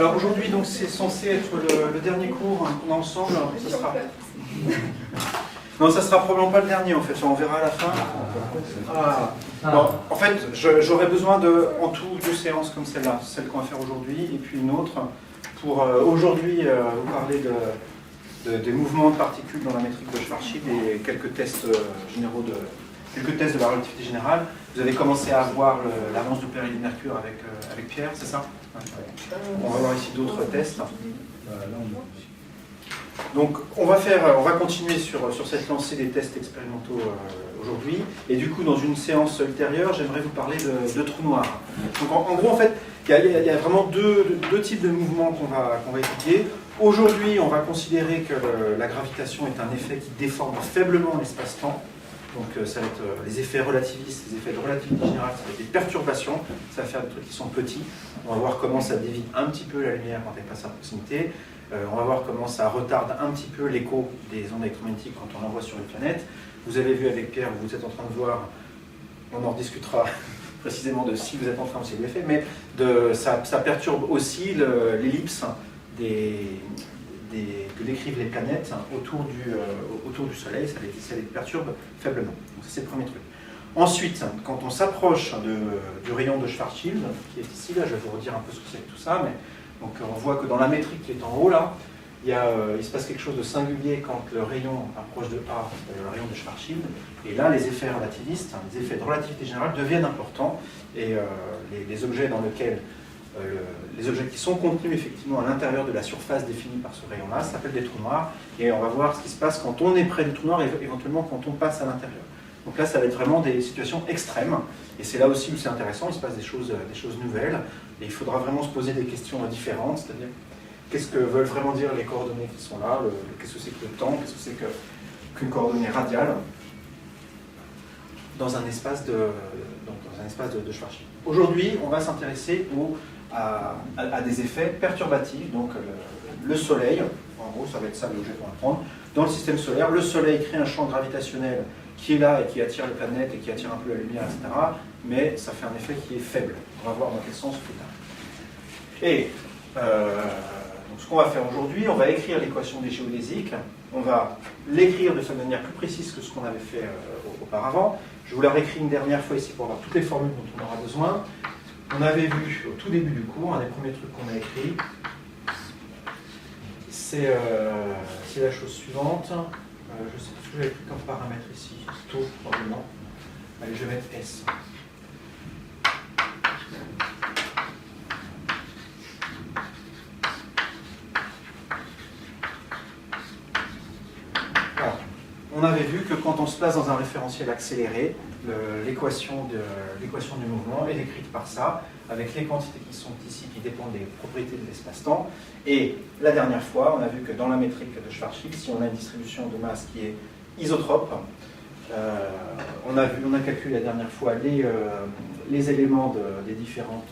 Alors aujourd'hui, donc c'est censé être le dernier cours qu'on a ensemble. Ça sera... Non, ça sera probablement pas le dernier en fait. On verra à la fin. Bon, en fait, j'aurais besoin de, en tout, 2 séances comme celle-là, celle qu'on va faire aujourd'hui, et puis une autre pour aujourd'hui vous parler des mouvements de particules dans la métrique de Schwarzschild et quelques tests généraux quelques tests de la relativité générale. Vous avez commencé à voir l'avance de Perry et de Mercure avec Pierre, c'est ça? On va voir ici d'autres tests. Donc on va continuer sur cette lancée des tests expérimentaux aujourd'hui. Et du coup, dans une séance ultérieure, j'aimerais vous parler de trous noirs. Donc en gros, en fait, il y a vraiment deux types de mouvements qu'on va étudier. Aujourd'hui, on va considérer que la gravitation est un effet qui déforme faiblement l'espace-temps. Donc ça va être les effets relativistes, les effets de relativité générale, ça va être des perturbations, ça va faire des trucs qui sont petits. On va voir comment ça dévie un petit peu la lumière quand elle passe à proximité. On va voir comment ça retarde un petit peu l'écho des ondes électromagnétiques quand on l'envoie sur une planète. Vous avez vu avec Pierre, vous êtes en train de voir, on en rediscutera précisément de si vous êtes en train aussi de l'effet, mais ça perturbe aussi l'ellipse que décrivent les planètes autour du Soleil, ça les perturbe faiblement. Donc c'est le premier truc. Ensuite, quand on s'approche du rayon de Schwarzschild, qui est ici, là je vais vous redire un peu ce que c'est que tout ça, mais donc on voit que dans la métrique qui est en haut là, il se passe quelque chose de singulier quand le rayon approche de A, le rayon de Schwarzschild, et là les effets relativistes, les effets de relativité générale deviennent importants, et les objets dans lesquels les objets qui sont contenus effectivement à l'intérieur de la surface définie par ce rayon-là s'appellent des trous noirs, et on va voir ce qui se passe quand on est près du trou noir et éventuellement quand on passe à l'intérieur. Donc là, ça va être vraiment des situations extrêmes, et c'est là aussi où c'est intéressant, il se passe des choses nouvelles, et il faudra vraiment se poser des questions différentes, c'est-à-dire qu'est-ce que veulent vraiment dire les coordonnées qui sont là, qu'est-ce que c'est que le temps, qu'est-ce que c'est qu'une coordonnée radiale dans un espace de Schwarzschild. Aujourd'hui, on va s'intéresser à des effets perturbatifs, donc le Soleil, en gros ça va être ça l'objet qu'on va prendre, dans le système solaire, le Soleil crée un champ gravitationnel qui est là et qui attire les planètes et qui attire un peu la lumière, etc. Mais ça fait un effet qui est faible. On va voir dans quel sens plus tard. Et donc ce qu'on va faire aujourd'hui, on va écrire l'équation des géodésiques, on va l'écrire de cette manière plus précise que ce qu'on avait fait auparavant. Je vous la réécris une dernière fois ici pour avoir toutes les formules dont on aura besoin. On avait vu au tout début du cours, un des premiers trucs qu'on a écrit, c'est la chose suivante. Je sais plus ce que j'avais pris comme paramètre ici, taux probablement. Allez, je vais mettre S. Alors, on avait vu que quand on se place dans un référentiel accéléré, l'équation du mouvement est décrite par ça, avec les quantités qui sont ici, qui dépendent des propriétés de l'espace-temps. Et la dernière fois, on a vu que dans la métrique de Schwarzschild, si on a une distribution de masse qui est isotrope, on a calculé la dernière fois les éléments des différentes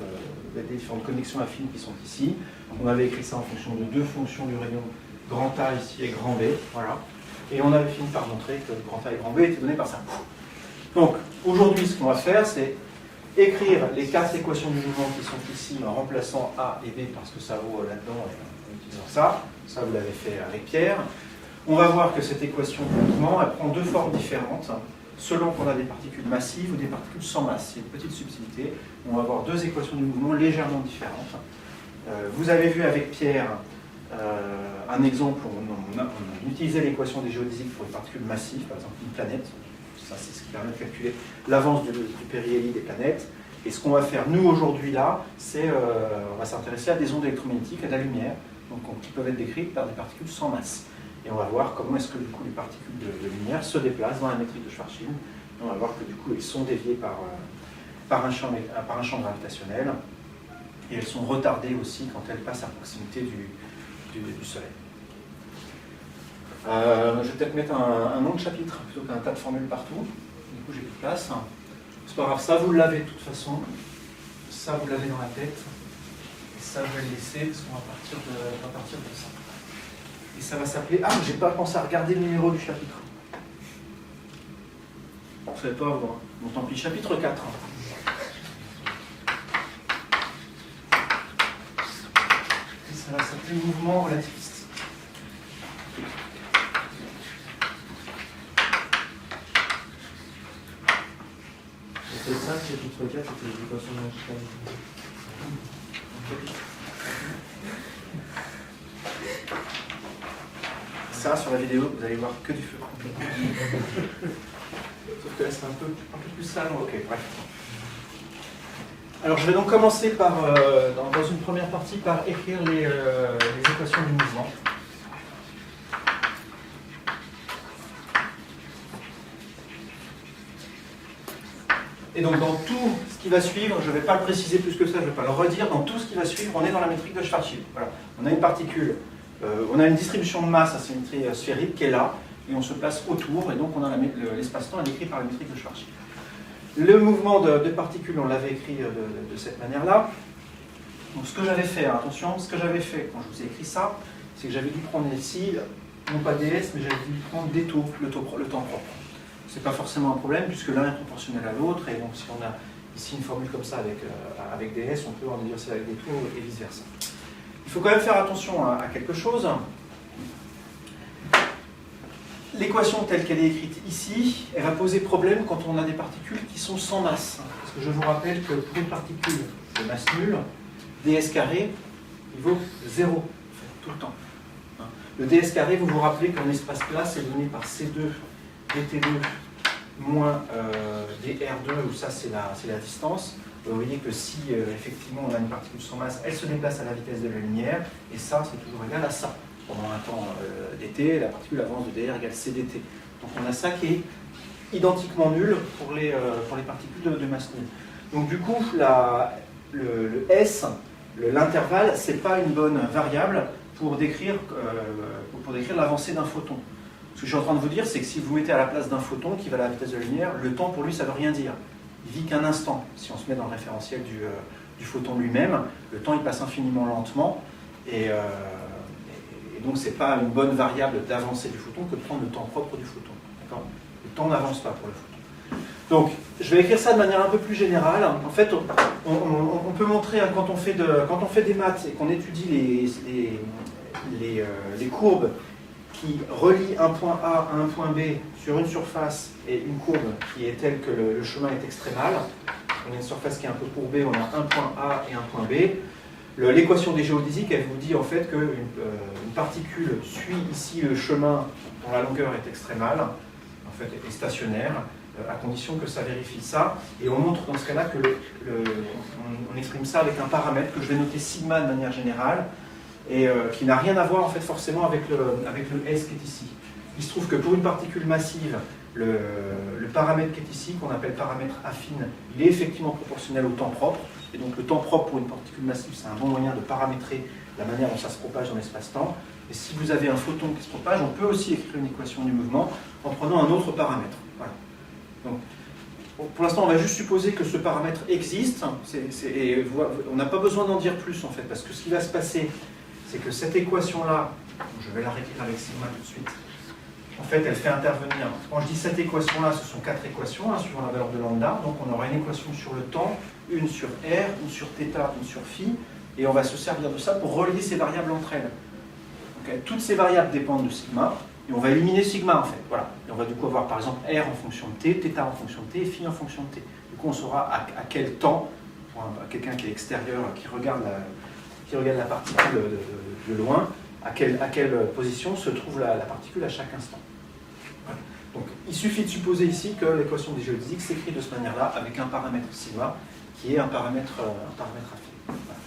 connexions affines qui sont ici. On avait écrit ça en fonction de 2 fonctions du rayon grand A ici et grand B. Voilà. Et on avait fini par montrer que grand A et grand B étaient donnés par ça. Donc, aujourd'hui, ce qu'on va faire, c'est écrire les 4 équations du mouvement qui sont ici en remplaçant A et B parce que ça vaut là-dedans et en utilisant ça. Ça, vous l'avez fait avec Pierre. On va voir que cette équation du mouvement, elle prend 2 formes différentes selon qu'on a des particules massives ou des particules sans masse. C'est une petite subtilité. On va avoir 2 équations du mouvement légèrement différentes. Vous avez vu avec Pierre un exemple où on utilisait l'équation des géodésiques pour les particules massives, par exemple une planète. Ça, c'est ce qui permet de calculer l'avance du périhélie des planètes. Et ce qu'on va faire, nous, aujourd'hui, là, c'est on va s'intéresser à des ondes électromagnétiques, à de la lumière, donc, qui peuvent être décrites par des particules sans masse. Et on va voir comment est-ce que, du coup, les particules de lumière se déplacent dans la métrique de Schwarzschild. Et on va voir que, du coup, elles sont déviées par un champ gravitationnel. Et elles sont retardées aussi quand elles passent à proximité du Soleil. Je vais peut-être mettre un nom de chapitre plutôt qu'un tas de formules partout. Du coup, j'ai plus de place. C'est pas grave, ça vous l'avez de toute façon. Ça, vous l'avez dans la tête. Et ça, je vais le laisser parce qu'on va partir de ça. Et ça va s'appeler... Ah, j'ai pas pensé à regarder le numéro du chapitre. Vous ne savez pas, vous. Bon, tant pis, chapitre 4. ça va s'appeler mouvement relativiste. C'est 5, chapitre 4, c'était les équations magicales. Ça, sur la vidéo, vous allez voir que du feu. Sauf que là, c'est un peu plus sale. Ok, bref. Alors, je vais donc commencer par, dans une première partie par écrire les équations du mouvement. Et donc, dans tout ce qui va suivre, je ne vais pas le préciser plus que ça, je ne vais pas le redire, dans tout ce qui va suivre, on est dans la métrique de Schwarzschild. Voilà. On a une particule, on a une distribution de masse à symétrie sphérique qui est là, et on se place autour, et donc on a l'espace-temps décrit par la métrique de Schwarzschild. Le mouvement de particules, on l'avait écrit de cette manière-là. Donc ce que j'avais fait, attention, ce que j'avais fait quand je vous ai écrit ça, c'est que j'avais dû prendre ici, non pas ds, mais j'avais dû prendre des taux, le temps propre. Ce n'est pas forcément un problème, puisque l'un est proportionnel à l'autre, et donc si on a ici une formule comme ça avec ds, on peut en déduire ça avec des taux, et vice-versa. Il faut quand même faire attention à quelque chose. L'équation telle qu'elle est écrite ici, elle va poser problème quand on a des particules qui sont sans masse. Parce que je vous rappelle que pour une particule de masse nulle, ds carré, il vaut 0, tout le temps. Le ds carré, vous vous rappelez qu'un espace-place est donné par C2 dt2 moins dr2, où ça c'est la distance. Vous voyez que si effectivement on a une particule sans masse, elle se déplace à la vitesse de la lumière, et ça c'est toujours égal à ça. Pendant un temps dt, la particule avance de dr égale cdt. Donc on a ça qui est identiquement nul pour les particules de masse nulle. Donc du coup, le S, l'intervalle, c'est pas une bonne variable pour décrire l'avancée d'un photon. Ce que je suis en train de vous dire, c'est que si vous mettez à la place d'un photon qui va à la vitesse de la lumière, le temps pour lui ça ne veut rien dire. Il vit qu'un instant. Si on se met dans le référentiel du photon lui-même, le temps il passe infiniment lentement, et donc c'est pas une bonne variable d'avancée du photon que de prendre le temps propre du photon. Le temps n'avance pas pour le photon. Donc je vais écrire ça de manière un peu plus générale. En fait, on peut montrer, quand on fait des maths et qu'on étudie les courbes qui relie un point A à un point B sur une surface, et une courbe qui est telle que le chemin est extrémal. On a une surface qui est un peu courbée, on a un point A et un point B. L'équation des géodésiques, elle vous dit en fait qu'une particule suit ici le chemin dont la longueur est extrémale, en fait est stationnaire, à condition que ça vérifie ça. Et on montre dans ce cas-là que on exprime ça avec un paramètre que je vais noter sigma de manière générale, et qui n'a rien à voir en fait forcément avec le S qui est ici. Il se trouve que pour une particule massive, le paramètre qui est ici, qu'on appelle paramètre affine, il est effectivement proportionnel au temps propre, et donc le temps propre pour une particule massive, c'est un bon moyen de paramétrer la manière dont ça se propage dans l'espace-temps. Et si vous avez un photon qui se propage, on peut aussi écrire une équation du mouvement en prenant un autre paramètre. Voilà. Donc, pour l'instant, on va juste supposer que ce paramètre existe, et on n'a pas besoin d'en dire plus en fait, parce que ce qui va se passer, c'est que cette équation-là, je vais la réécrire avec sigma tout de suite, en fait, elle fait intervenir, quand je dis cette équation-là, ce sont 4 équations, suivant la valeur de lambda, donc on aura une équation sur le temps, une sur R, une sur θ, une sur φ, et on va se servir de ça pour relier ces variables entre elles. Donc, toutes ces variables dépendent de sigma, et on va éliminer sigma en fait, voilà. Et on va du coup avoir par exemple R en fonction de t, θ en fonction de t, et φ en fonction de t. Du coup, on saura à quel temps, pour quelqu'un qui est extérieur, qui regarde la particule de loin, à quelle position se trouve la particule à chaque instant. Voilà. Donc il suffit de supposer ici que l'équation des géodésiques s'écrit de cette manière-là, avec un paramètre sigma, qui est un paramètre affine. Voilà.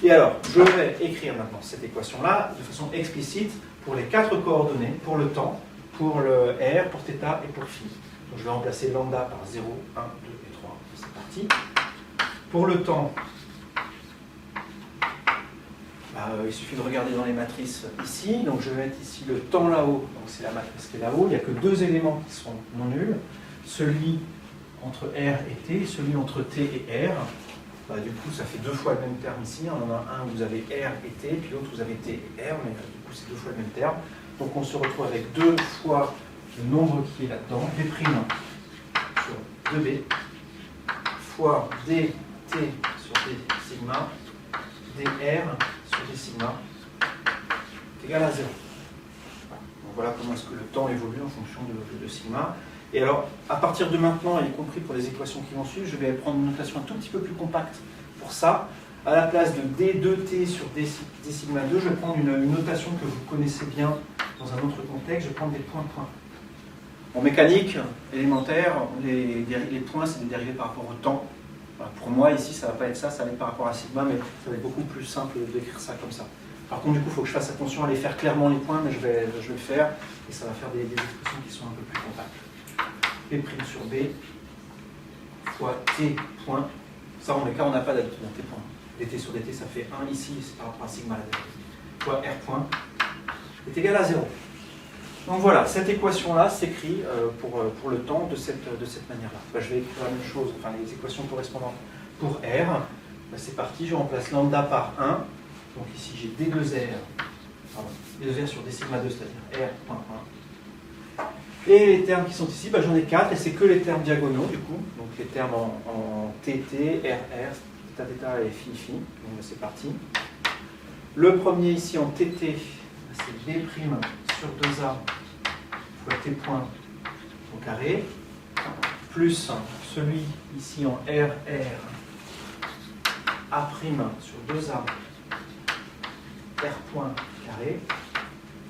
Et alors, je vais écrire maintenant cette équation-là de façon explicite pour les 4 coordonnées, pour le temps, pour le R, pour θ et pour φ. Donc je vais remplacer lambda par 0, 1, 2 et 3. C'est parti. Pour le temps, il suffit de regarder dans les matrices ici. Donc je vais mettre ici le temps là-haut, donc c'est la matrice qui est là-haut. Il n'y a que 2 éléments qui sont non nuls. Celui entre R et T, celui entre T et R. Du coup, ça fait 2 fois le même terme ici. On en a un où vous avez R et T, puis l'autre où vous avez T et R, mais du coup, c'est 2 fois le même terme. Donc on se retrouve avec 2 fois le nombre qui est là-dedans, D' sur 2B, fois dt sur d sigma, dr sur d sigma est égal à 0. Donc voilà comment est-ce que le temps évolue en fonction de sigma. Et alors, à partir de maintenant, y compris pour les équations qui vont suivre, je vais prendre une notation un tout petit peu plus compacte pour ça. À la place de D2T sur D sigma 2, je vais prendre une notation que vous connaissez bien dans un autre contexte, je vais prendre des points-points. En mécanique élémentaire, les points, c'est des dérivés par rapport au temps. Voilà, pour moi, ici, ça ne va pas être ça, ça va être par rapport à sigma, mais ça va être beaucoup plus simple d'écrire ça comme ça. Par contre, du coup, il faut que je fasse attention à les faire clairement les points, mais je vais le faire, et ça va faire des expressions qui sont un peu plus compactes. P' sur B fois T point. Ça, en cas, on n'a pas d'habitude en T point. dt sur dt, ça fait 1 ici, c'est par rapport à sigma la dérivée. Fois R point est égal à 0. Donc voilà, cette équation-là s'écrit pour le temps de cette manière-là. Ben, je vais écrire la même chose, enfin les équations correspondantes pour R. Ben, c'est parti, je remplace lambda par 1. Donc ici j'ai D2R, pardon, D2R sur D sigma 2, c'est-à-dire R.1. Et les termes qui sont ici, ben, j'en ai 4, et c'est que les termes diagonaux du coup. Donc les termes en TT, RR, θ, θ et phi. Donc c'est parti. Le premier ici en TT, c'est B' sur 2A fois T point au carré, plus celui ici en RR, A' sur 2A, R point carré,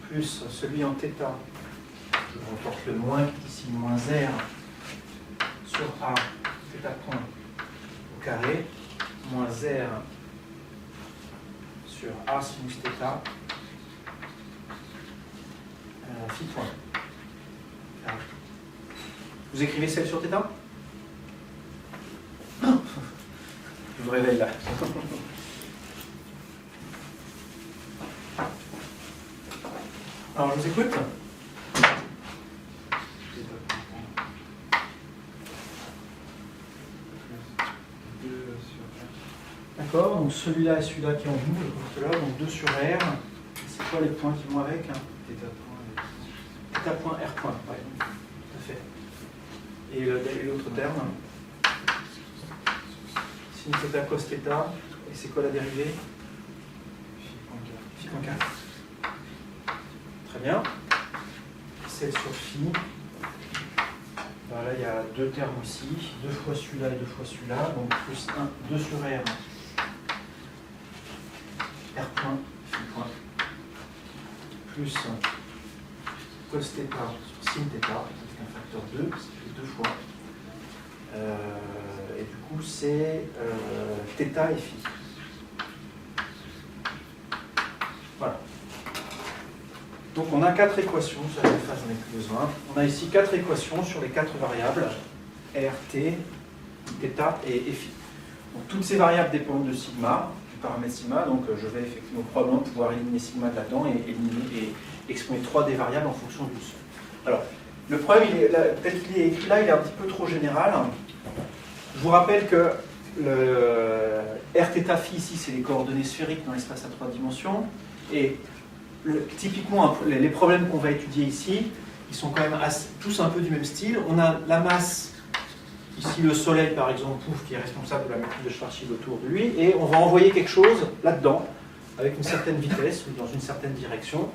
plus celui en θ, je remporte le moins qui est ici, moins R sur A, θ point au carré, moins R sur A sinus θ, phi point. Vous écrivez celle sur θ? Je vous réveille là. Alors je vous écoute. D'accord, donc celui-là et celui-là qui est en double, donc 2 sur R. C'est quoi les points qui vont avec? Θ point, R point, ouais, tout à fait. Et l'autre terme, sin θ cos θ, et c'est quoi la dérivée? Phi point 4. Très bien. Celle sur phi. Là, il y a deux termes aussi, 2 fois celui-là et 2 fois celui-là, donc plus 1, 2 sur R. R point, phi point, plus cos θ sur sin θ, c'est un facteur 2, ça fait 2 fois. Et du coup, c'est θ et phi. Voilà. Donc on a 4 équations, sur la phase j'en ai plus besoin. On a ici 4 équations sur les 4 variables, R, T, θ et phi. Donc toutes ces variables dépendent de sigma, du paramètre sigma, donc je vais effectivement probablement pouvoir éliminer sigma de là-dedans et exprimer 3 des variables en fonction du son. Alors, le problème, tel qu'il est écrit là, il est un petit peu trop général. Je vous rappelle que le Rθ phi ici, c'est les coordonnées sphériques dans l'espace à 3 dimensions, et typiquement, les problèmes qu'on va étudier ici, ils sont quand même tous un peu du même style. On a la masse, ici le Soleil par exemple, qui est responsable de la maîtrise de Schwarzschild autour de lui, et on va envoyer quelque chose là-dedans, avec une certaine vitesse, ou dans une certaine direction.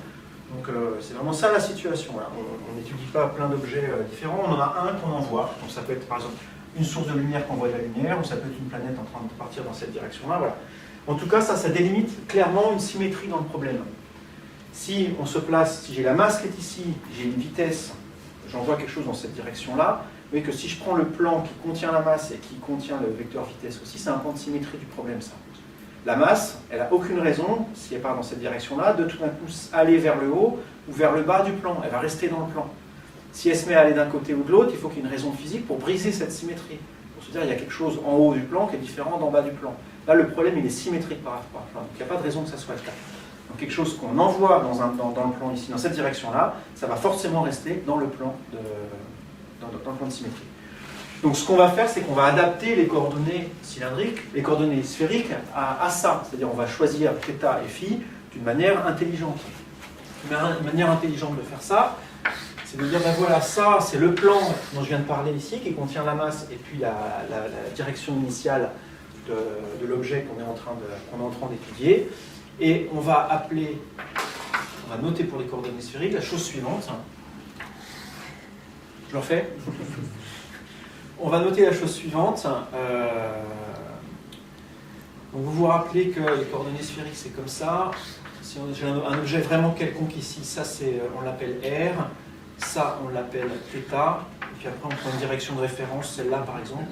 Donc c'est vraiment ça la situation. Voilà. On n'étudie pas plein d'objets différents, on en a un qu'on envoie. Donc ça peut être par exemple une source de lumière qui envoie de la lumière, ou ça peut être une planète en train de partir dans cette direction-là. Voilà. En tout cas, ça délimite clairement une symétrie dans le problème. Si on se place, si j'ai la masse qui est ici, j'ai une vitesse, j'envoie quelque chose dans cette direction-là, mais que si je prends le plan qui contient la masse et qui contient le vecteur vitesse aussi, c'est un point de symétrie du problème, ça. La masse, elle n'a aucune raison, si elle part dans cette direction-là, de tout d'un coup aller vers le haut ou vers le bas du plan. Elle va rester dans le plan. Si elle se met à aller d'un côté ou de l'autre, il faut qu'il y ait une raison physique pour briser cette symétrie. Pour se dire qu'il y a quelque chose en haut du plan qui est différent d'en bas du plan. Là, le problème, il est symétrique par rapport à plan. Donc il n'y a pas de raison que ça soit le cas. Donc quelque chose qu'on envoie dans le plan ici, dans cette direction-là, ça va forcément rester dans le plan de symétrie. Donc ce qu'on va faire, c'est qu'on va adapter les coordonnées cylindriques, les coordonnées sphériques à ça. C'est-à-dire on va choisir θ et phi d'une manière intelligente. Une manière intelligente de faire ça, c'est de dire, ben voilà, ça c'est le plan dont je viens de parler ici, qui contient la masse et puis la direction initiale de l'objet qu'on est en train d'étudier. Et on va appeler on va noter pour les coordonnées sphériques la chose suivante. Je le refais. On va noter la chose suivante. Donc vous vous rappelez que les coordonnées sphériques, c'est comme ça. Si j'ai un objet vraiment quelconque ici, ça on l'appelle R, ça on l'appelle θ, et puis après on prend une direction de référence, celle-là par exemple.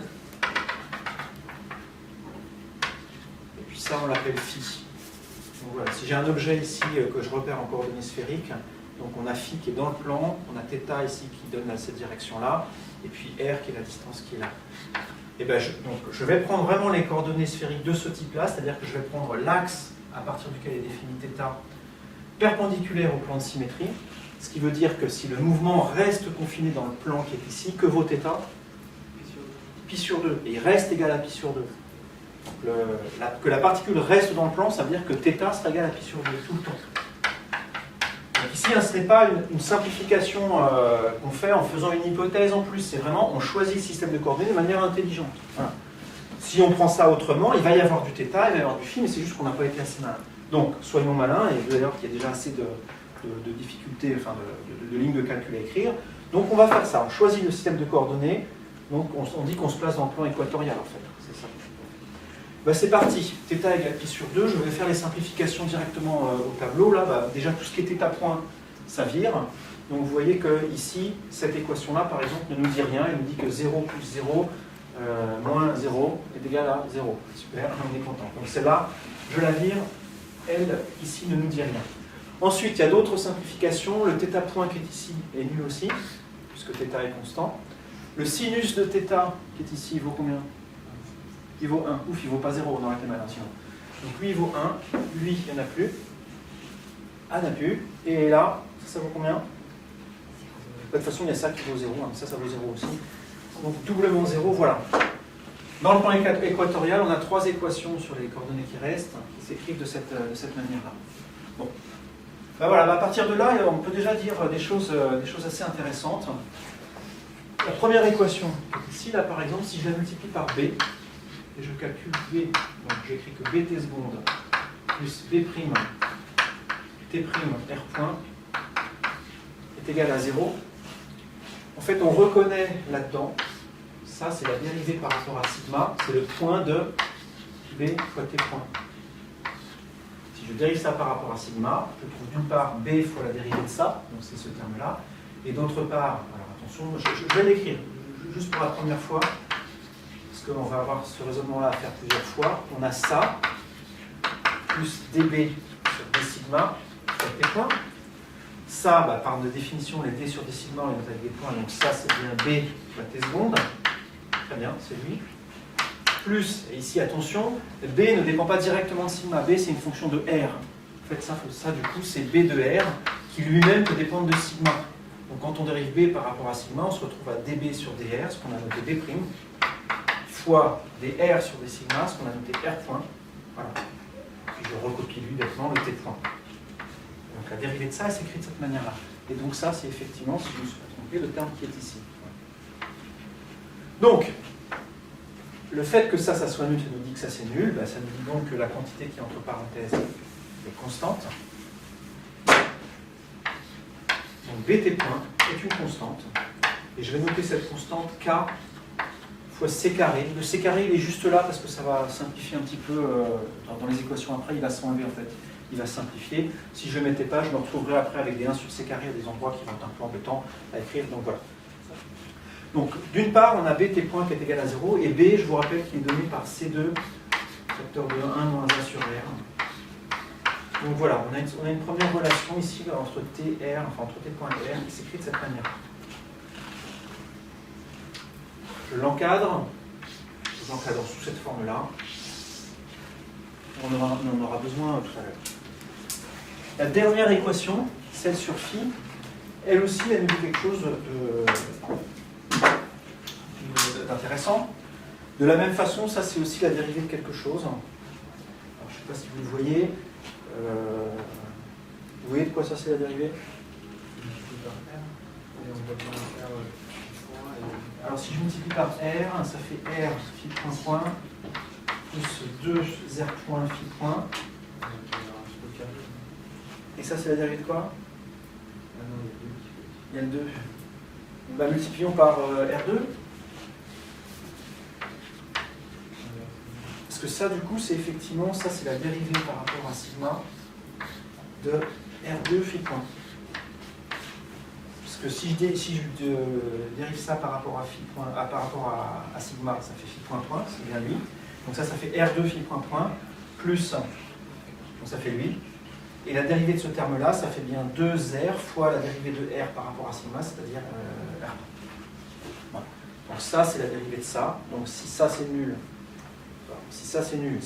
Et puis ça on l'appelle φ. Donc voilà, si j'ai un objet ici que je repère en coordonnées sphériques, donc on a φ qui est dans le plan, on a θ ici qui donne à cette direction-là, et puis R qui est la distance qui est là. Et ben donc je vais prendre vraiment les coordonnées sphériques de ce type-là, c'est-à-dire que je vais prendre l'axe à partir duquel est défini θ perpendiculaire au plan de symétrie, ce qui veut dire que si le mouvement reste confiné dans le plan qui est ici, que vaut θ? Pi sur 2, et il reste égal à pi sur 2. Donc que la particule reste dans le plan, ça veut dire que θ sera égal à pi sur 2 tout le temps. Donc ici, ce n'est pas une simplification qu'on fait en faisant une hypothèse en plus, c'est vraiment, on choisit le système de coordonnées de manière intelligente. Voilà. Si on prend ça autrement, il va y avoir du θ, il va y avoir du φ, mais c'est juste qu'on n'a pas été assez malin. Donc, soyons malins, et d'ailleurs qu'il y a déjà assez de difficultés, enfin de lignes de calcul à écrire. Donc on va faire ça, on choisit le système de coordonnées, donc on dit qu'on se place dans le plan équatorial en fait, c'est ça. Ben, c'est parti, θ égale pi sur 2, je vais faire les simplifications directement au tableau. Là, déjà tout ce qui est θ point, ça vire. Donc vous voyez que ici, cette équation-là, par exemple, ne nous dit rien, elle nous dit que 0 plus 0 moins 0 est égal à 0. Super, on est content. Donc celle-là, je la vire, elle, ici, ne nous dit rien. Ensuite, il y a d'autres simplifications. Le θ point qui est ici est nul aussi, puisque θ est constant. Le sinus de θ qui est ici, il vaut combien? Il vaut 1. Ouf, il ne vaut pas 0, on aurait été malin sinon. Donc lui, il vaut 1. Lui, il n'y en a plus. Ah, il n'y en a plus. Et là, ça vaut combien? De toute façon, il y a ça qui vaut 0. Hein. Ça vaut 0 aussi. Donc doublement 0, voilà. Dans le plan équatorial, on a 3 équations sur les coordonnées qui restent, qui s'écrivent de cette manière-là. Bon. Ben voilà, à partir de là, on peut déjà dire des choses assez intéressantes. La première équation, ici, là par exemple, si je la multiplie par b, et je calcule b, donc j'écris que bt seconde plus b prime t prime r point est égal à 0. En fait, on reconnaît là-dedans, ça c'est la dérivée par rapport à sigma, c'est le point de b fois t point. Si je dérive ça par rapport à sigma, je trouve d'une part b fois la dérivée de ça, donc c'est ce terme-là, et d'autre part, alors attention, je vais l'écrire, juste pour la première fois, parce qu'on va avoir ce raisonnement-là à faire plusieurs fois. On a ça, plus db sur d sigma fois t point. Ça, par définition, les d sur d sigma, on les note avec des points, donc ça c'est bien b fois t seconde. Très bien, c'est lui. Plus, et ici attention, b ne dépend pas directement de sigma, b c'est une fonction de r. En fait, ça du coup, c'est b de r, qui lui-même peut dépendre de sigma. Donc quand on dérive b par rapport à sigma, on se retrouve à db sur dr, ce qu'on a noté b', fois dr sur d sigma, ce qu'on a noté r point. Voilà. Puis je recopie lui bêtement le t point. Donc la dérivée de ça, elle s'écrit de cette manière-là. Et donc ça, c'est effectivement, si je ne me suis pas trompé, le terme qui est ici. Donc, le fait que ça soit nul, ça nous dit que ça c'est nul, ça nous dit donc que la quantité qui est entre parenthèses est constante. Donc bt point est une constante. Et je vais noter cette constante k fois c carré. Le c carré, il est juste là parce que ça va simplifier un petit peu dans les équations après, il va s'enlever en fait. Il va simplifier. Si je ne le mettais pas, je me retrouverai après avec des 1 sur c carré à des endroits qui vont être un peu embêtants à écrire. Donc voilà. Donc d'une part, on a bt point qui est égal à 0, et b, je vous rappelle, qui est donné par c2, facteur de 1 moins 1 sur r. Donc voilà, on a une première relation ici entre t point et r qui s'écrit de cette manière. Je l'encadre sous cette forme-là. On en aura besoin tout à l'heure. La dernière équation, celle sur phi, elle aussi, elle nous dit quelque chose d'intéressant. De la même façon, ça c'est aussi la dérivée de quelque chose. Alors, je ne sais pas si vous le voyez. Vous voyez de quoi ça c'est la dérivée? Alors si je multiplie par r, ça fait r phi point point plus 2 r point phi point. Et ça, c'est la dérivée de quoi? Ah non, Il y a le 2. Bah, multiplions par R2. Parce que ça, du coup, c'est effectivement, ça, c'est la dérivée par rapport à sigma de R2 phi point. Parce que si je dérive ça par rapport à phi point, par rapport à sigma, ça fait phi point point, c'est bien lui. Donc ça fait R2 phi point point plus, donc ça fait lui. Et la dérivée de ce terme-là, ça fait bien 2R fois la dérivée de R par rapport à sigma, c'est-à-dire R. Voilà. Donc ça, c'est la dérivée de ça. Donc si ça, c'est nul, si ça, c'est nul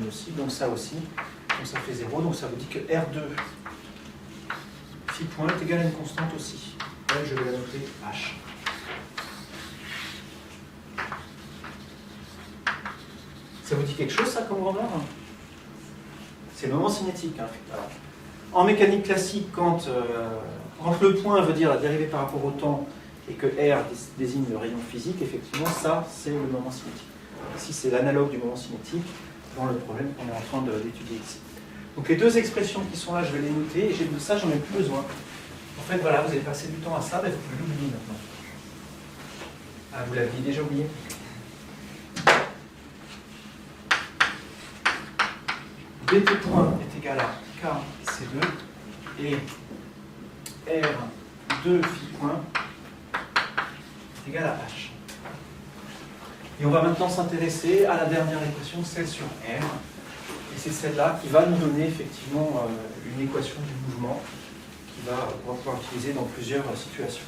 aussi. Donc ça aussi. Donc ça fait 0. Donc ça veut dire que R2 phi point est égal à une constante aussi. Là, je vais la noter H. Ça vous dit quelque chose, ça, comme grandeur? C'est le moment cinétique. Hein. Alors, en mécanique classique, quand le point veut dire la dérivée par rapport au temps et que R désigne le rayon physique, effectivement, ça, c'est le moment cinétique. Ici, c'est l'analogue du moment cinétique dans le problème qu'on est en train d'étudier ici. Donc, les deux expressions qui sont là, je vais les noter, et de ça, j'en ai plus besoin. En fait, voilà, vous avez passé du temps à ça, mais vous pouvez l'oublier maintenant. Ah, vous l'aviez déjà oublié. dt point est égal à k c2 et r2 phi point est égal à h. Et on va maintenant s'intéresser à la dernière équation, celle sur r. Et c'est celle-là qui va nous donner effectivement une équation du mouvement qu'on va pouvoir utiliser dans plusieurs situations.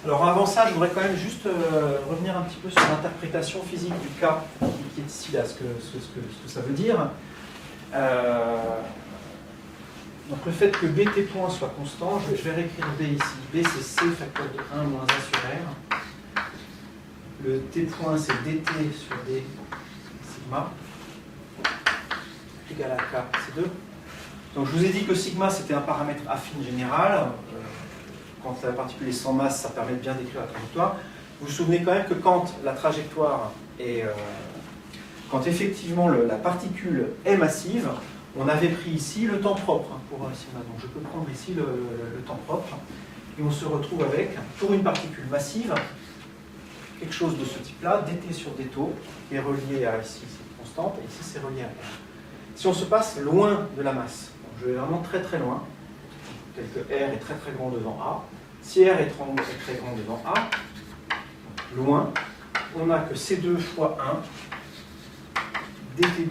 Alors avant ça, je voudrais quand même juste revenir un petit peu sur l'interprétation physique du cas qui est ici, là, ce que ça veut dire. Donc le fait que bt point soit constant, je vais réécrire b ici. B c'est c facteur de 1 moins 1 sur r. Le t point c'est dt sur d sigma égal à k c2. Donc je vous ai dit que sigma c'était un paramètre affine général. Quand la particule est sans masse, ça permet de bien décrire la trajectoire. Vous vous souvenez quand même que quand la trajectoire est... quand effectivement la particule est massive, on avait pris ici le temps propre pour sigma. Donc je peux prendre ici le temps propre. Et on se retrouve avec, pour une particule massive, quelque chose de ce type-là, dt sur dτ, qui est relié à ici cette constante, et ici c'est relié à r. Si on se passe loin de la masse, donc je vais vraiment très très loin, tel que R est très très grand devant A. Si R est très grand devant A, loin, on n'a que C2 fois 1, dt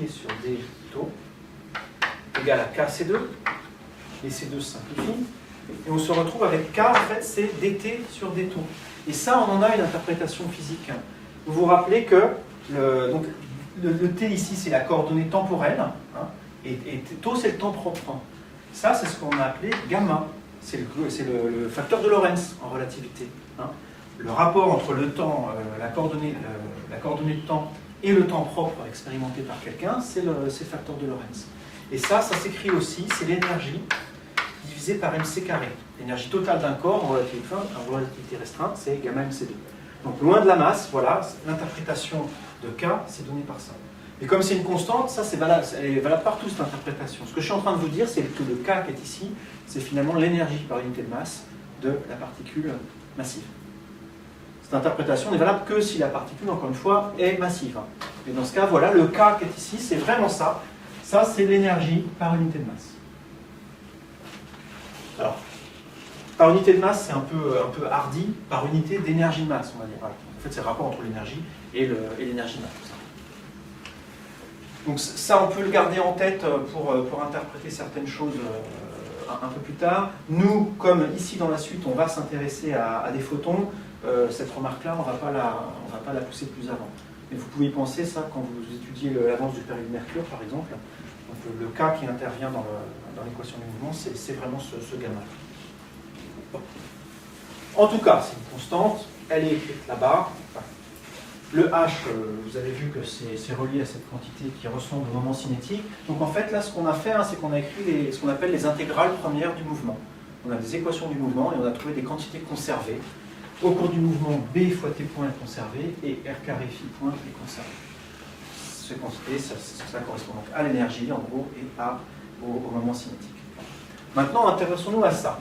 sur d taux, égale à KC2, et C2 simplifie, et on se retrouve avec K, en fait, c'est dt sur d taux. Et ça, on en a une interprétation physique. Vous vous rappelez que le t ici, c'est la coordonnée temporelle, hein, et taux, c'est le temps propre. Ça, c'est ce qu'on a appelé gamma. C'est le facteur de Lorentz en relativité. Hein. Le rapport entre le temps, la coordonnée de temps et le temps propre expérimenté par quelqu'un, c'est le facteur de Lorentz. Et ça s'écrit aussi, c'est l'énergie divisée par mc carré. L'énergie totale d'un corps en relativité restreinte, c'est gamma mc2. Donc loin de la masse, voilà, l'interprétation de K, c'est donné par ça. Et comme c'est une constante, ça c'est valable, elle est valable partout cette interprétation. Ce que je suis en train de vous dire, c'est que le K qui est ici, c'est finalement l'énergie par unité de masse de la particule massive. Cette interprétation n'est valable que si la particule, encore une fois, est massive. Et dans ce cas, voilà, le K qui est ici, c'est vraiment ça. Ça, c'est l'énergie par unité de masse. Alors, par unité de masse, c'est un peu hardi, par unité d'énergie de masse, on va dire. Voilà. En fait, c'est le rapport entre l'énergie et l'énergie de masse. Donc ça, on peut le garder en tête pour interpréter certaines choses un peu plus tard. Nous, comme ici dans la suite, on va s'intéresser à des photons, cette remarque-là, on va pas la pousser plus avant. Mais vous pouvez y penser, ça, quand vous étudiez l'avance du péril de Mercure, par exemple. Donc le cas qui intervient dans l'équation du mouvement, c'est vraiment ce gamma. Bon. En tout cas, c'est une constante, elle est écrite là-bas. Le H, vous avez vu que c'est relié à cette quantité qui ressemble au moment cinétique. Donc en fait, là, ce qu'on a fait, c'est qu'on a écrit ce qu'on appelle les intégrales premières du mouvement. On a des équations du mouvement et on a trouvé des quantités conservées. Au cours du mouvement, B fois T point est conservé et R carré phi point est conservé. ces quantités, ça correspond donc à l'énergie, en gros, et au moment cinétique. Maintenant, intéressons-nous à ça.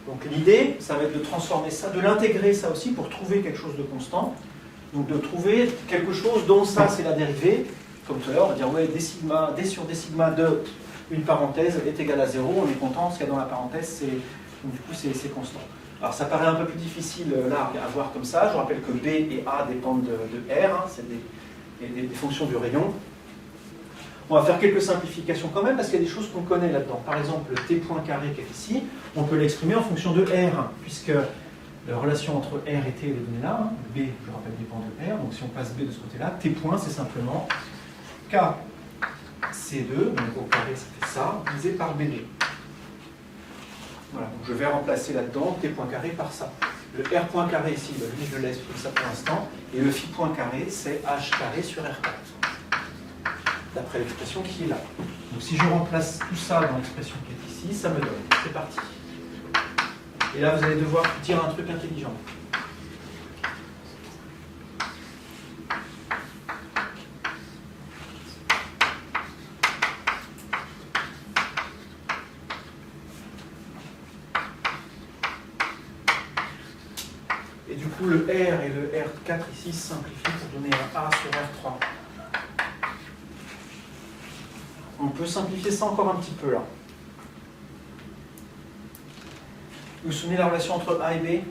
Donc l'idée, ça va être de transformer ça, de l'intégrer ça aussi pour trouver quelque chose de constant. Donc de trouver quelque chose dont ça, c'est la dérivée. Comme tout à l'heure, on va dire, ouais, d sur d sigma de une parenthèse est égal à 0. On est content, ce qu'il y a dans la parenthèse, donc, du coup, c'est constant. Alors ça paraît un peu plus difficile là à voir comme ça. Je rappelle que B et A dépendent de R, hein, c'est des fonctions du rayon. On va faire quelques simplifications quand même, parce qu'il y a des choses qu'on connaît là-dedans. Par exemple, le t point carré qui est ici, on peut l'exprimer en fonction de R, puisque la relation entre R et T est donnée là. Hein. B, je rappelle, dépend de R. Donc si on passe B de ce côté-là, T point, c'est simplement K C2, donc au carré, ça fait ça, divisé par B2. Voilà, donc je vais remplacer là-dedans T point carré par ça. Le R point carré ici, lui, je le laisse comme ça pour l'instant. Et le phi point carré, c'est H carré sur R carré. D'après l'expression qui est là. Donc si je remplace tout ça dans l'expression qui est ici, ça me donne. C'est parti. Et là, vous allez devoir dire un truc intelligent. Et du coup, le R et le R4 ici se simplifient pour donner un A sur R3. On peut simplifier ça encore un petit peu là. Vous vous souvenez de la relation entre A et B?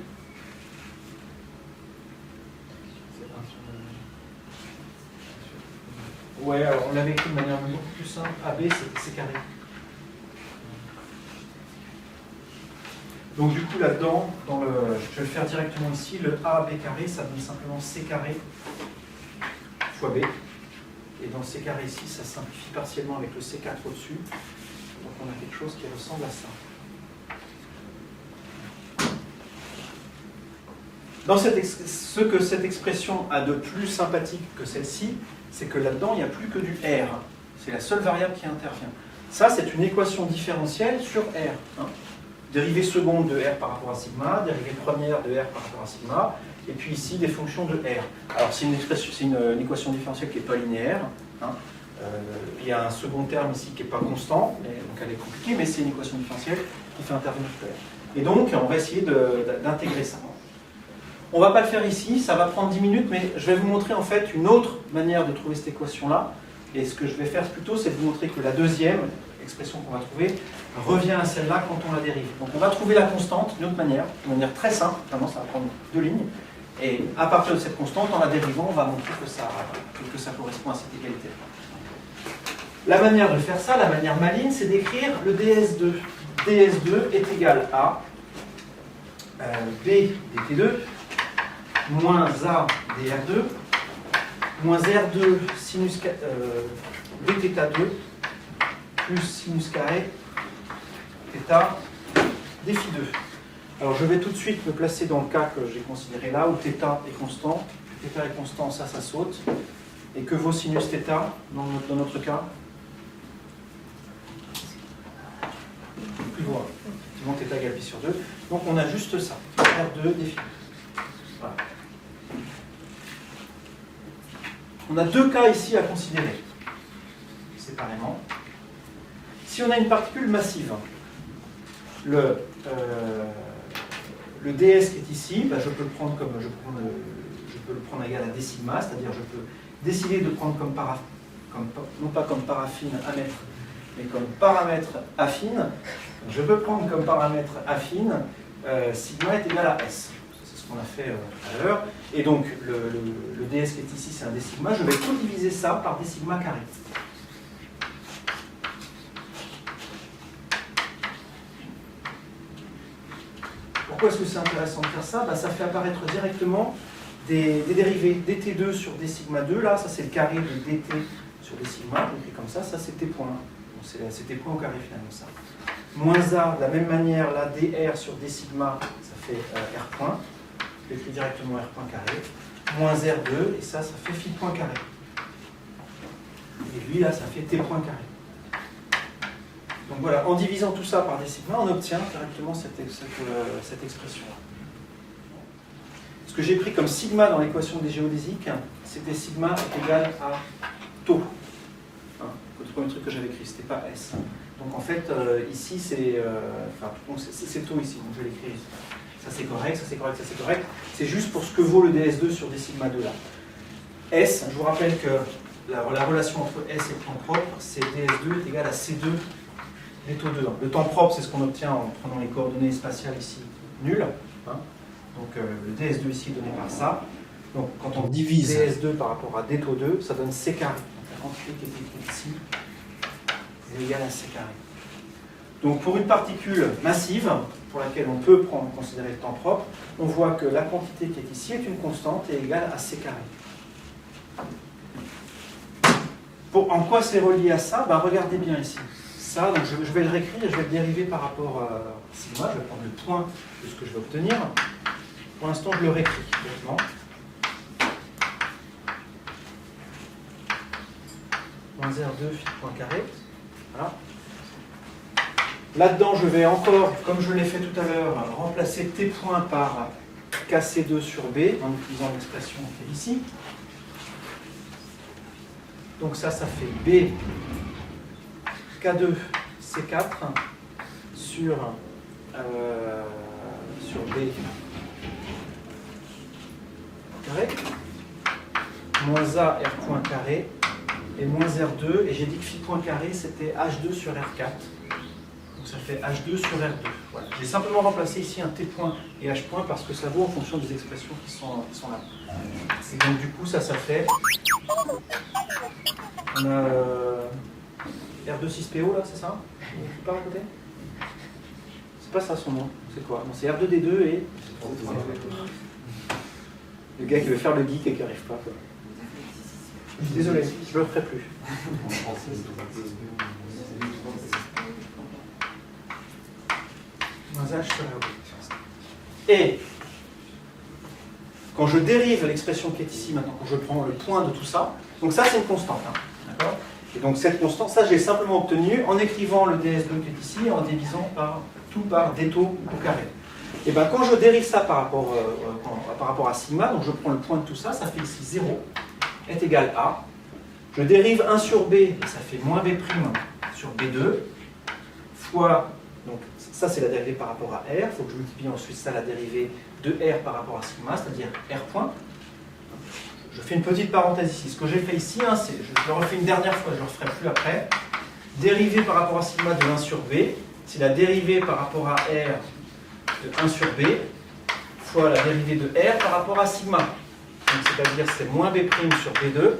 Ouais, alors on l'avait écrit de manière beaucoup plus simple. AB, c'est carré. Donc du coup là-dedans, je vais le faire directement ici, le AB carré, ça donne simplement C carré fois B. Et dans C carré ici, ça simplifie partiellement avec le C4 au-dessus. Donc on a quelque chose qui ressemble à ça. Ce que cette expression a de plus sympathique que celle-ci, c'est que là-dedans, il n'y a plus que du R. C'est la seule variable qui intervient. Ça, c'est une équation différentielle sur R. Hein. Dérivée seconde de R par rapport à sigma, dérivée première de R par rapport à sigma, et puis ici, des fonctions de R. Alors, c'est une équation différentielle qui n'est pas linéaire. Hein. Il y a un second terme ici qui n'est pas constant, donc elle est compliquée, mais c'est une équation différentielle qui fait intervenir le R. Et donc, on va essayer d'intégrer ça. On ne va pas le faire ici, ça va prendre 10 minutes, mais je vais vous montrer en fait une autre manière de trouver cette équation-là. Et ce que je vais faire plutôt, c'est de vous montrer que la deuxième expression qu'on va trouver revient à celle-là quand on la dérive. Donc on va trouver la constante d'une autre manière, de manière très simple, vraiment ça va prendre 2 lignes. Et à partir de cette constante, en la dérivant, on va montrer que ça correspond à cette égalité. La manière de faire ça, la manière maligne, c'est d'écrire le ds2. ds2 est égal à b dt2 moins a dr2 moins r2 sinus dθ2 plus sinus carré θ dφ2. Alors je vais tout de suite me placer dans le cas que j'ai considéré là, où θ est constant. θ est constant, ça saute. Et que vaut sinus θ dans notre cas? Plus loin. Effectivement, θ égale pi sur 2. Donc on a juste ça. R2 dφ2. Voilà. On a deux cas ici à considérer, séparément. Si on a une particule massive, le ds qui est ici, bah, je peux le prendre comme je peux le prendre égal à d sigma, c'est-à-dire je peux décider de prendre non pas comme paraffine à mettre, mais comme paramètre affine. Je peux prendre comme paramètre affine sigma est égal à s. C'est ce qu'on a fait tout à l'heure. Et donc le ds qui est ici, c'est un d sigma. Je vais tout diviser ça par d sigma carré. Pourquoi est-ce que c'est intéressant de faire ça? Bah, ça fait apparaître directement des dérivés dt2 sur d sigma 2. Là, ça c'est le carré de dt sur d sigma. Donc comme ça c'est t point. C'est t point au carré finalement ça. Moins a, de la même manière, là, dr sur d sigma, ça fait r point. Je l'écris directement r point carré. Moins r2, et ça fait phi point carré. Et lui, là, ça fait t point carré. Donc voilà, en divisant tout ça par d sigma, on obtient directement cette expression-là. Ce que j'ai pris comme sigma dans l'équation des géodésiques, c'était sigma est égal à tau. premier truc que j'avais écrit, c'était pas S. Donc en fait, ici, c'est taux ici, donc je vais l'écrire ici. Ça c'est correct, ça c'est correct, ça c'est correct. C'est juste pour ce que vaut le ds2 sur d sigma 2 là. S, je vous rappelle que la relation entre S et le temps propre, c'est ds2 est égal à C2 d taux 2. Le temps propre, c'est ce qu'on obtient en prenant les coordonnées spatiales ici, nulles. Hein. Donc le ds2 ici est donné par ça. Donc quand on divise ds2 par rapport à d taux 2, ça donne C carré. Donc la quantité qui est écrite ici est égale à C carré. Donc pour une particule massive, pour laquelle on peut considérer le temps propre, on voit que la quantité qui est ici est une constante et égale à C carré. En quoi c'est relié à ça? Regardez bien ici. Ça, donc je vais le réécrire et je vais le dériver par rapport à sigma. Je vais prendre le point de ce que je vais obtenir. Pour l'instant, je le réécris directement. Moins R2 phi point carré. Voilà. Là-dedans, je vais encore, comme je l'ai fait tout à l'heure, remplacer T point par KC2 sur B en utilisant l'expression qui est ici. Donc ça fait B K2 C4 sur B carré, moins A R point carré, et moins R2, et j'ai dit que phi point carré c'était H2 sur R4. Donc ça fait H2 sur R2. Voilà. J'ai simplement remplacé ici un T point et H point parce que ça vaut en fonction des expressions qui sont là. Et donc du coup ça fait... On a R2-6PO là, c'est ça? Je pas à côté? C'est pas ça son nom, c'est quoi? Non, c'est R2D2 et... Le gars qui veut faire le geek et qui n'arrive pas. Quoi. Désolé, je ne le ferai plus. Et quand je dérive l'expression qui est ici maintenant, quand je prends le point de tout ça, donc ça c'est une constante. Hein, d'accord? Et donc cette constante, ça j'ai simplement obtenu en écrivant le ds2 qui est ici et en divisant tout par d taux au carré. Et bien quand je dérive ça par rapport à sigma, donc je prends le point de tout ça, ça fait ici 0 est égal à, je dérive 1 sur b, et ça fait moins b' sur b2, fois, donc ça c'est la dérivée par rapport à r, il faut que je multiplie ensuite ça la dérivée de r par rapport à sigma, c'est-à-dire r point. Je fais une petite parenthèse ici. Ce que j'ai fait ici, hein, je le refais une dernière fois, je ne le referai plus après. Dérivée par rapport à sigma de 1 sur b, c'est la dérivée par rapport à r de 1 sur b, fois la dérivée de r par rapport à sigma. C'est-à-dire c'est moins b' sur b2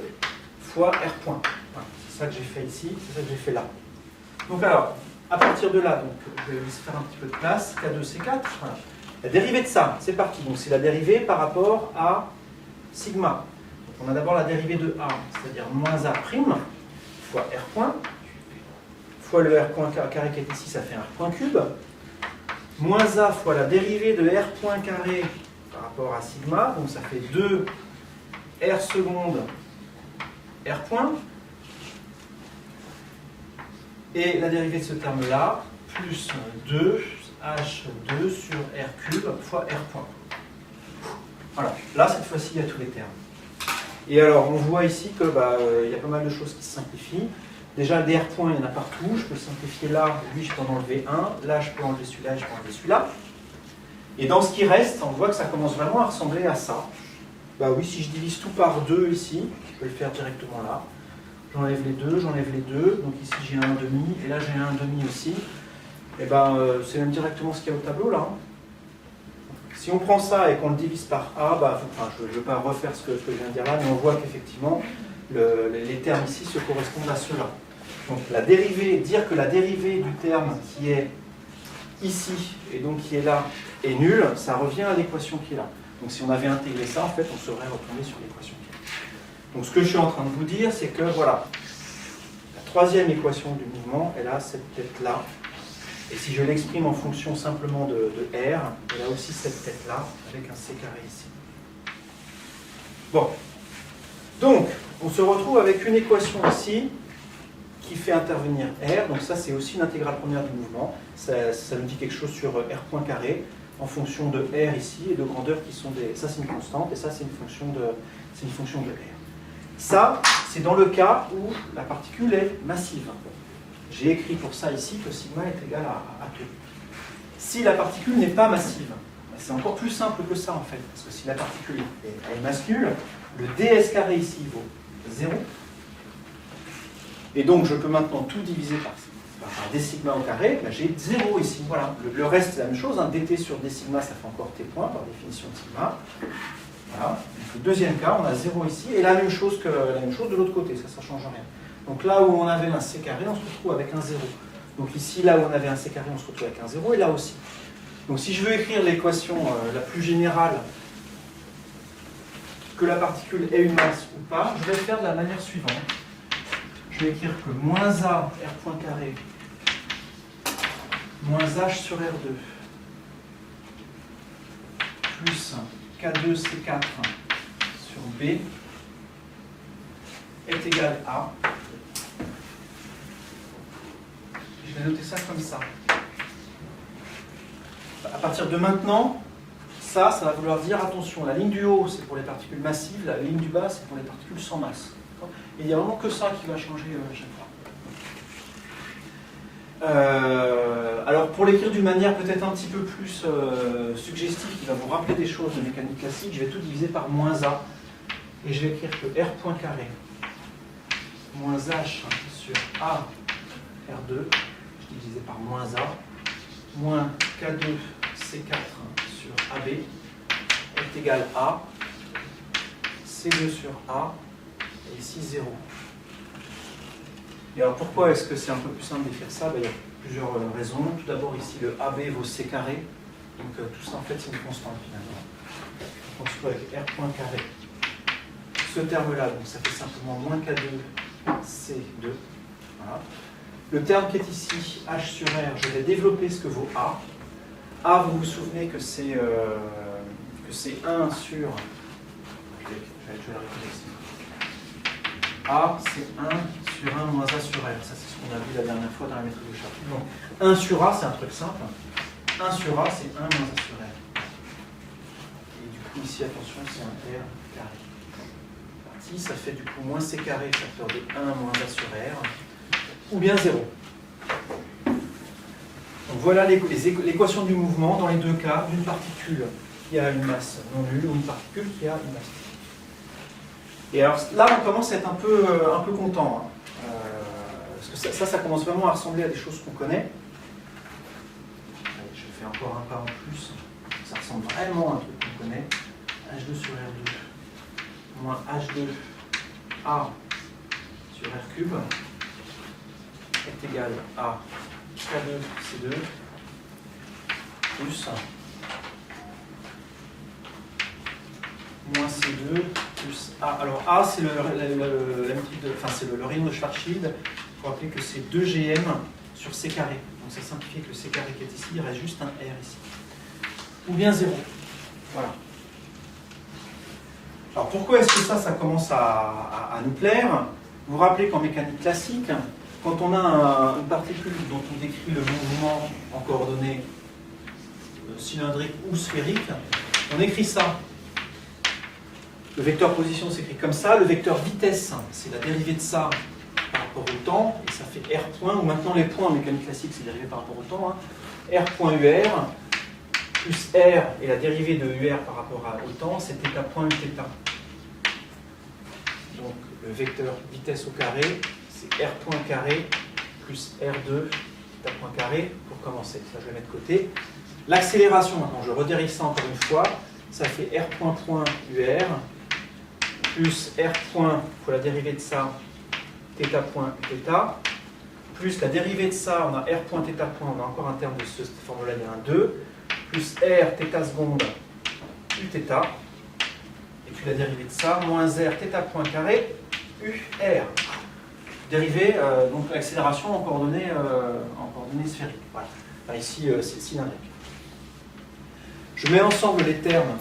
fois r point. Voilà, c'est ça que j'ai fait ici, c'est ça que j'ai fait là. Donc alors, à partir de là, donc, je vais laisser faire un petit peu de place, K2, C4. Voilà. La dérivée de ça, c'est parti. Donc c'est la dérivée par rapport à sigma. Donc, on a d'abord la dérivée de A, c'est-à-dire moins A' fois R point, fois le R point carré qui est ici, ça fait un R point cube, moins A fois la dérivée de R point carré par rapport à sigma, donc ça fait 2 R seconde R point, et la dérivée de ce terme-là, plus 2 H2 sur R cube fois R point. Voilà, là cette fois-ci il y a tous les termes. Et alors on voit ici que y a pas mal de choses qui se simplifient. Déjà le DR point il y en a partout, je peux le simplifier là, lui je peux en enlever un, là je peux enlever celui-là, je peux enlever celui-là. Et dans ce qui reste, on voit que ça commence vraiment à ressembler à ça. Bah oui, si je divise tout par 2 ici, je peux le faire directement là. J'enlève les deux, donc ici j'ai un demi, et là j'ai un demi aussi. Et c'est même directement ce qu'il y a au tableau là. Si on prend ça et qu'on le divise par A, je ne vais pas refaire ce que je viens de dire là, mais on voit qu'effectivement, les termes ici se correspondent à ceux-là. Donc la dérivée, dire que la dérivée du terme qui est ici, et donc qui est là, est nulle, ça revient à l'équation qui est là. Donc si on avait intégré ça, en fait, on serait retombé sur l'équation qui est là. Donc ce que je suis en train de vous dire, c'est que voilà, la troisième équation du mouvement, elle a cette tête-là. Et si je l'exprime en fonction simplement de R, elle a aussi cette tête-là, avec un C carré ici. Bon. Donc, on se retrouve avec une équation ici, qui fait intervenir R. Donc ça, c'est aussi une intégrale première du mouvement. Ça nous dit quelque chose sur R point carré, en fonction de R ici, et de grandeur qui sont des... Ça, c'est une constante, et ça, c'est une fonction de R. Ça, c'est dans le cas où la particule est massive. J'ai écrit pour ça ici que sigma est égal à 2. Si la particule n'est pas massive, c'est encore plus simple que ça en fait, parce que si la particule est masse nulle, le ds carré ici vaut 0. Et donc je peux maintenant tout diviser par d sigma au carré, ben, j'ai 0 ici. Voilà. Le reste c'est la même chose, hein. dt sur d sigma ça fait encore t points par définition de sigma. Voilà. Donc, le deuxième cas, on a 0 ici, et la même chose de l'autre côté, ça ne change rien. Donc là où on avait un c carré, on se retrouve avec un 0. Donc ici, là où on avait un c carré, on se retrouve avec un 0, et là aussi. Donc si je veux écrire l'équation la plus générale, que la particule ait une masse ou pas, je vais le faire de la manière suivante. Je vais écrire que moins a r point carré moins h sur r2 plus k2 c4 sur b est égal à... Je vais noter ça comme ça. À partir de maintenant, ça va vouloir dire, attention, la ligne du haut, c'est pour les particules massives, la ligne du bas, c'est pour les particules sans masse. Et il n'y a vraiment que ça qui va changer à chaque fois. Alors, pour l'écrire d'une manière peut-être un petit peu plus suggestive, qui va vous rappeler des choses de mécanique classique, je vais tout diviser par moins a. Et je vais écrire que r point carré moins h sur a r2, je divisé par moins a, moins k2 c4 sur ab est égal à c2 sur a, et ici 0. Et alors pourquoi est-ce que c'est un peu plus simple d'écrire ça? Il y a plusieurs raisons. Tout d'abord ici le ab vaut c carré, donc tout ça en fait c'est une constante finalement. On se trouve avec r point carré. Ce terme-là, donc ça fait simplement moins k2 c2. Voilà. Le terme qui est ici, h sur r, je vais développer ce que vaut a. A, vous vous souvenez que c'est 1 sur... Je vais la répéter ici. A, c'est 1 sur 1 moins A sur R. Ça, c'est ce qu'on a vu la dernière fois dans la méthode de Charpy. Donc, 1 sur A, c'est un truc simple. 1 sur A, c'est 1 moins A sur R. Et du coup, ici, attention, c'est un R carré. Parti, ça fait du coup moins C carré facteur de 1 moins A sur R, ou bien 0. Donc voilà l'équation du mouvement dans les deux cas, d'une particule qui a une masse non nulle ou une particule qui a une masse nulle. Et alors là, on commence à être un peu content. Hein. Parce que ça commence vraiment à ressembler à des choses qu'on connaît. Allez, je fais encore un pas en plus. Ça ressemble vraiment à un truc qu'on connaît. H2 sur R2 moins H2A sur R cube est égal à K2 C2 plus moins C2 plus A. Alors A, c'est le rayon de Schwarzschild. Il faut rappeler que c'est 2Gm sur C carré. Donc ça simplifie que le C carré qui est ici, il reste juste un R ici. Ou bien 0. Voilà. Alors pourquoi est-ce que ça commence à nous plaire? Vous vous rappelez qu'en mécanique classique, quand on a une particule dont on décrit le mouvement en coordonnées cylindriques ou sphériques, on écrit ça. Le vecteur position s'écrit comme ça, le vecteur vitesse, c'est la dérivée de ça par rapport au temps, et ça fait R point, ou maintenant les points en mécanique classique, c'est dérivé par rapport au temps, hein. R point UR, plus R, et la dérivée de UR par rapport au temps, c'est θ point Uθ. Donc le vecteur vitesse au carré, c'est R point carré plus R2 θ point carré, pour commencer, ça je vais mettre de côté. L'accélération, maintenant je redérive ça encore une fois, ça fait R point point UR, plus R point, il faut la dérivée de ça, θ point θ, plus la dérivée de ça, on a R point θ point, on a encore un terme de cette formule-là, il y a un 2, plus R θ seconde Uθ, et puis la dérivée de ça, moins R θ point carré UR. Dérivée, donc l'accélération en coordonnées sphériques. Voilà. Enfin, ici, c'est cylindrique. Je mets ensemble les termes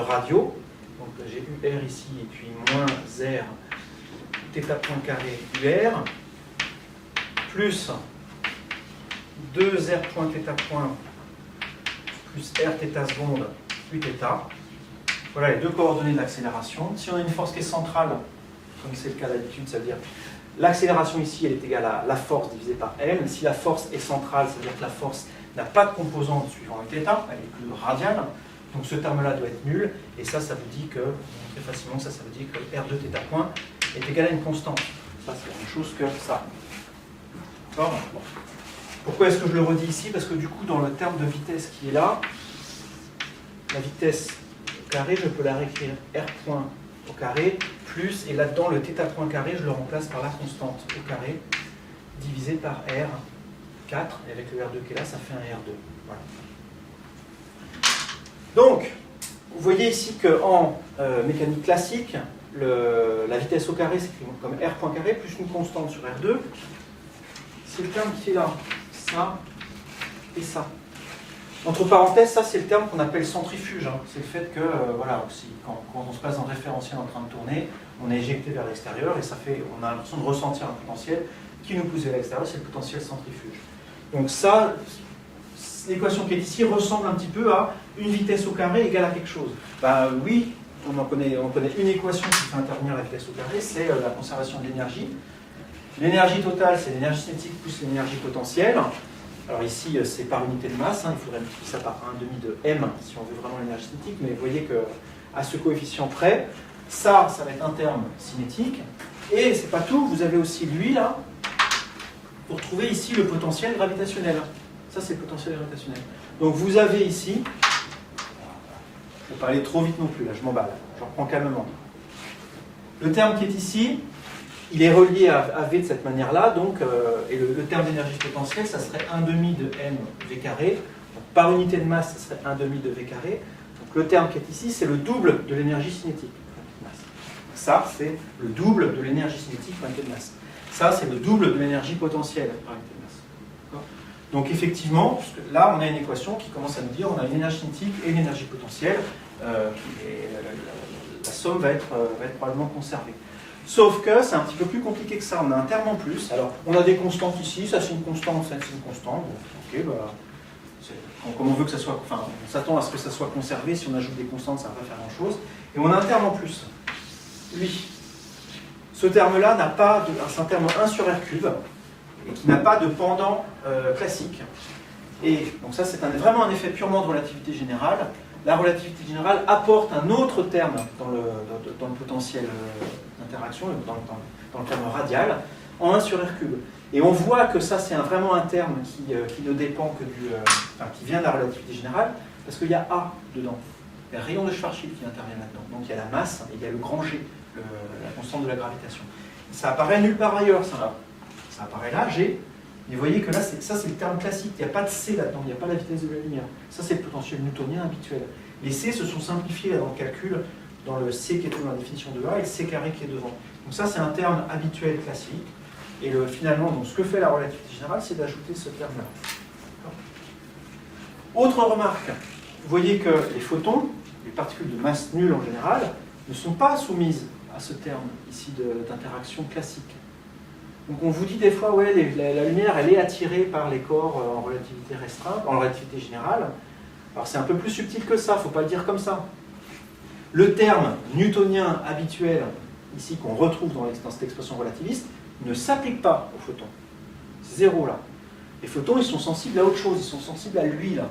radiaux. Donc j'ai UR ici et puis moins R θ point carré UR plus 2R point θ point plus R θ seconde Uθ voilà les deux coordonnées de l'accélération. Si on a une force qui est centrale, comme c'est le cas d'habitude, ça veut dire l'accélération ici, elle est égale à la force divisée par L. Si la force est centrale, ça veut dire que la force n'a pas de composante suivant le θ, elle est plus radiale. Donc ce terme-là doit être nul. Et ça vous dit que, très facilement, ça veut dire que R2 θ point est égal à une constante. Ça, c'est la même chose que ça. D'accord ? Bon. Pourquoi est-ce que je le redis ici? Parce que du coup, dans le terme de vitesse qui est là, la vitesse au carré, je peux la réécrire R point au carré, plus, et là-dedans, le θ point carré, je le remplace par la constante au carré, divisé par R4, et avec le R2 qui est là, ça fait un R2. Voilà. Donc, vous voyez ici qu'en mécanique classique, la vitesse au carré s'écrit comme R point carré, plus une constante sur R2. C'est le terme qui est là, ça et ça. Entre parenthèses, ça c'est le terme qu'on appelle centrifuge. Hein. C'est le fait que, voilà, aussi, quand on se place dans le référentiel en train de tourner, on est éjecté vers l'extérieur et ça fait, on a l'impression de ressentir un potentiel qui nous pousse vers l'extérieur, c'est le potentiel centrifuge. Donc ça, l'équation qui est ici ressemble un petit peu à une vitesse au carré égale à quelque chose. Bah oui, on connaît une équation qui fait intervenir la vitesse au carré, c'est la conservation de l'énergie. L'énergie totale, c'est l'énergie cinétique plus l'énergie potentielle. Alors ici, c'est par unité de masse, hein, il faudrait multiplier ça par 1,5 de m si on veut vraiment l'énergie cinétique, mais vous voyez qu'à ce coefficient près, ça va être un terme cinétique. Et c'est pas tout, vous avez aussi lui là, pour trouver ici le potentiel gravitationnel. Ça, c'est le potentiel gravitationnel. Donc vous avez ici, je ne vais pas aller trop vite non plus, là, je m'emballe, je reprends calmement. Le terme qui est ici, il est relié à V de cette manière-là, donc, et le terme d'énergie potentielle, ça serait 1,5 de m v carré. Donc, par unité de masse, ça serait 1,5 de v carré. Donc le terme qui est ici, c'est le double de l'énergie cinétique. Ça, c'est le double de l'énergie cinétique par unité de masse. Ça, c'est le double de l'énergie potentielle par unité de masse. Donc effectivement, là, on a une équation qui commence à nous dire on a une énergie cinétique et une énergie potentielle, et la somme va être probablement conservée. Sauf que c'est un petit peu plus compliqué que ça, on a un terme en plus. Alors, on a des constantes ici, ça c'est une constante, ça c'est une constante. Bon, ok, bah, comme on veut que ça soit, enfin, on s'attend à ce que ça soit conservé, si on ajoute des constantes, ça ne va pas faire grand-chose. Et on a un terme en plus. Lui. Ce terme-là n'a pas c'est un terme 1 sur R cube, et qui n'a pas de pendant classique. Et donc ça, c'est vraiment un effet purement de relativité générale. La relativité générale apporte un autre terme dans le potentiel d'interaction, dans le terme radial, en 1 sur R cube. Et on voit que ça, c'est vraiment un terme qui ne dépend que qui vient de la relativité générale, parce qu'il y a A dedans. Il y a le rayon de Schwarzschild qui intervient là-dedans. Donc il y a la masse et il y a le grand G, la constante de la gravitation. Ça apparaît nulle part ailleurs, ça. Ça apparaît là, G. Mais vous voyez que là, ça c'est le terme classique, il n'y a pas de C là-dedans, il n'y a pas la vitesse de la lumière. Ça c'est le potentiel newtonien habituel. Les C se sont simplifiés là, dans le calcul, dans le C qui est dans la définition de A et le C carré qui est devant. Donc ça c'est un terme habituel classique. Et finalement, donc, ce que fait la relativité générale, c'est d'ajouter ce terme-là. Autre remarque, vous voyez que les photons, les particules de masse nulle en général, ne sont pas soumises à ce terme ici d'interaction classique. Donc on vous dit des fois, ouais, la lumière, elle est attirée par les corps en relativité restreinte, en relativité générale. Alors c'est un peu plus subtil que ça, il ne faut pas le dire comme ça. Le terme newtonien habituel, ici qu'on retrouve dans cette expression relativiste, ne s'applique pas aux photons. C'est zéro là. Les photons, ils sont sensibles à autre chose, ils sont sensibles à l'huile.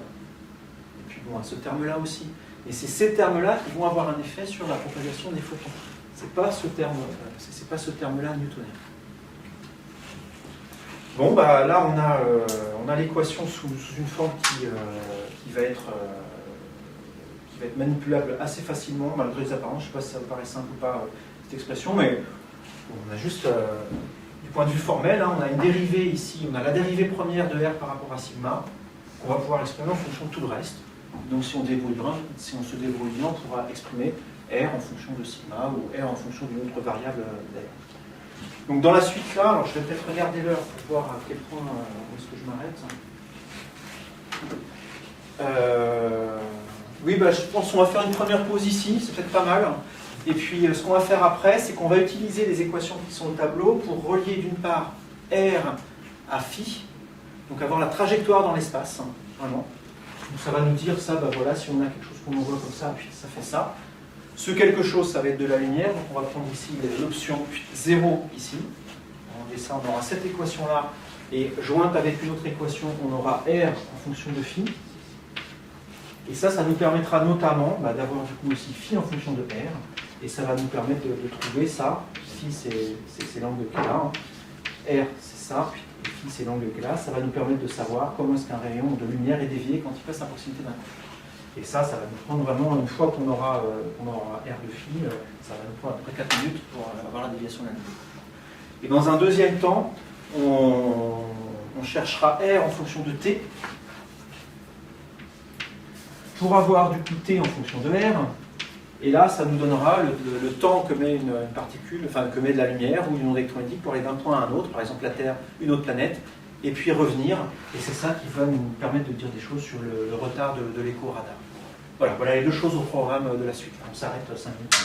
Et puis bon, à ce terme-là aussi. Et c'est ces termes-là qui vont avoir un effet sur la propagation des photons. C'est pas ce terme-là newtonien. Bon, bah là on a l'équation sous une forme qui va être manipulable assez facilement, malgré les apparences. Je ne sais pas si ça vous paraît simple ou pas, cette expression, mais on a juste, du point de vue formel, hein, on a une dérivée ici, on a la dérivée première de R par rapport à sigma, qu'on va pouvoir exprimer en fonction de tout le reste. Donc si on se débrouille bien, on pourra exprimer R en fonction de sigma ou R en fonction d'une autre variable d'ailleurs. Donc dans la suite là, alors je vais peut-être regarder l'heure pour voir à quel point où est-ce que je m'arrête. Oui, bah, je pense qu'on va faire une première pause ici, c'est peut-être pas mal. Et puis ce qu'on va faire après, c'est qu'on va utiliser les équations qui sont au tableau pour relier d'une part R à phi, donc avoir la trajectoire dans l'espace, hein, vraiment. Donc ça va nous dire ça, bah voilà, si on a quelque chose qu'on envoie comme ça, puis ça fait ça. Ce quelque chose, ça va être de la lumière, donc on va prendre ici l'option 0 ici. Et ça, on aura cette équation-là, et jointe avec une autre équation, on aura R en fonction de phi. Et ça nous permettra notamment d'avoir du coup aussi phi en fonction de R, et ça va nous permettre de trouver ça. Phi, c'est l'angle qui est là, R, c'est ça, et phi, c'est l'angle qui est là. Ça va nous permettre de savoir comment est-ce qu'un rayon de lumière est dévié quand il passe à proximité d'un point. Et ça va nous prendre vraiment, une fois qu'on aura R de phi, ça va nous prendre à peu près 4 minutes pour avoir la déviation de la lumière. Et dans un deuxième temps, on cherchera R en fonction de T, pour avoir du coup T en fonction de R, et là ça nous donnera le temps que met une particule, enfin que met de la lumière ou une onde électromagnétique pour aller d'un point à un autre, par exemple la Terre, une autre planète, et puis revenir, et c'est ça qui va nous permettre de dire des choses sur le retard de l'écho radar. Voilà les deux choses au programme de la suite. On s'arrête 5 minutes.